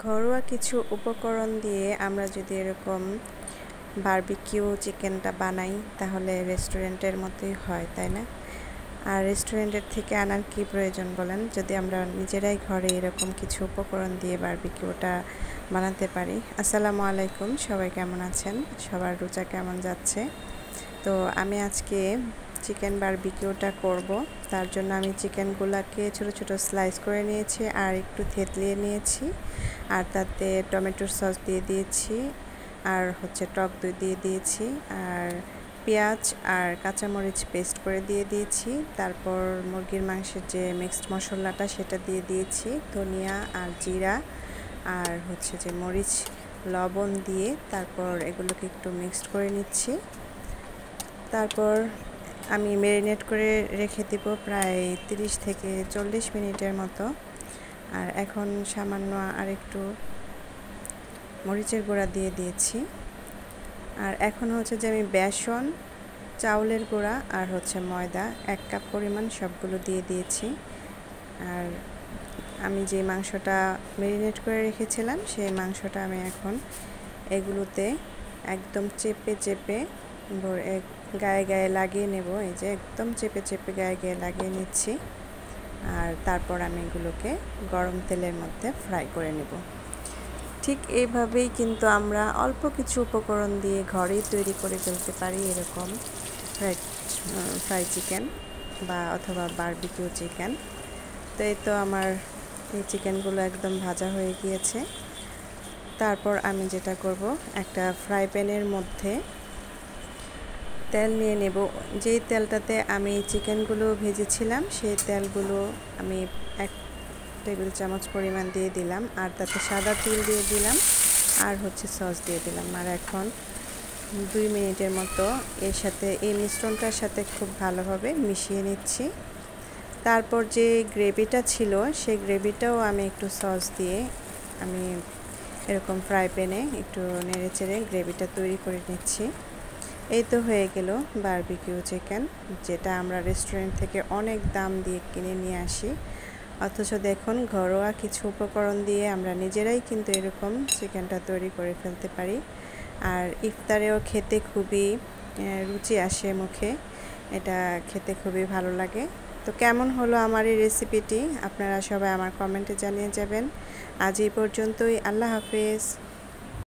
ঘরোয়া কিছু উপকরণ দিয়ে আমরা যদি এরকম বারবিকিউ চিকেনটা বানাই তাহলে রেস্টুরেন্টের মতোই হয়, তাই না? আর রেস্টুরেন্টের থেকে আনার কি প্রয়োজন বলেন, যদি আমরা নিজেরাই ঘরে এরকম কিছু উপকরণ দিয়ে বারবিকিউটা বানাতে পারি। আসসালামু আলাইকুম, সবাই কেমন আছেন? সবার রোজা কেমন যাচ্ছে? তো আমি আজকে চিকেন বারবিকিউটা করব। তার জন্য আমি চিকেনগুলোকে ছোট ছোট স্লাইস করে নিয়েছি আর একটু থেতলিয়ে নিয়েছি, আর তাতে টমেটোর সস দিয়ে দিয়েছি, আর টক দই দিয়ে দিয়েছি, আর পেঁয়াজ আর কাঁচামরিচ পেস্ট করে দিয়ে দিয়েছি। তারপর মুরগির মাংসের যে মিক্সড মশলাটা সেটা দিয়ে দিয়েছি, ধনিয়া আর জিরা আর যে মরিচ, লবণ দিয়ে তারপর এগুলোকে একটু মিক্সড করে নিচ্ছি। তারপর আমি ম্যারিনেট করে রেখে দেব প্রায় 30 থেকে 40 মিনিটের মতো। আর এখন সামান্য আর একটু মরিচের গুঁড়া দিয়ে দিয়েছি। আর এখন যে আমি বেসন, চাউলের গুঁড়া আর ময়দা 1 কাপ পরিমাণ সবগুলো দিয়ে দিয়েছি। আর আমি যে মাংসটা ম্যারিনেট করে রেখেছিলাম সেই মাংসটা আমি এখন এগুলোতে একদম চেপে চেপে গায়ে গায়ে লাগিয়ে নেব। এই যে একদম চেপে চেপে গায়ে গায়ে লাগিয়ে নিচ্ছি। আর তারপর আমি এগুলোকে গরম তেলের মধ্যে ফ্রাই করে নেব। ঠিক এইভাবেই কিন্তু আমরা অল্প কিছু উপকরণ দিয়ে ঘরেই তৈরি করে ফেলতে পারি এরকম ফ্রাই চিকেন বা অথবা বারবিকিউ চিকেন। তো এই তো আমার এই চিকেনগুলো একদম ভাজা হয়ে গিয়েছে। তারপর আমি যেটা করব, একটা ফ্রাই প্যানের মধ্যে তেল নিয়ে নেব। যেই তেলটাতে আমি চিকেনগুলো ভেজেছিলাম সেই তেলগুলো আমি 1 টেবিল চামচ পরিমাণ দিয়ে দিলাম, আর তাতে সাদা তিল দিয়ে দিলাম, আর সস দিয়ে দিলাম। আর এখন 2 মিনিটের মতো এই মিশ্রণটার সাথে খুব ভালোভাবে মিশিয়ে নিচ্ছি। তারপর যে গ্রেভিটা ছিল সেই গ্রেভিটাও আমি একটু সস দিয়ে আমি এরকম ফ্রাই প্যানে একটু নেড়ে চেড়ে গ্রেভিটা তৈরি করে নিচ্ছি। এই তো হয়ে গেল বারবিকিউ চিকেন, যেটা আমরা রেস্টুরেন্ট থেকে অনেক দাম দিয়ে কিনে নিয়ে আসি, অথচ দেখুন ঘরোয়া কিছু উপকরণ দিয়ে আমরা নিজেরাই কিন্তু এরকম চিকেনটা তৈরি করে ফেলতে পারি। আর ইফতারেও খেতে খুবই রুচি আসে মুখে, এটা খেতে খুবই ভালো লাগে। তো কেমন হলো আমার এই রেসিপিটি আপনারা সবাই আমার কমেন্টে জানিয়ে যাবেন। আজ এই পর্যন্তই, আল্লাহ হাফেজ।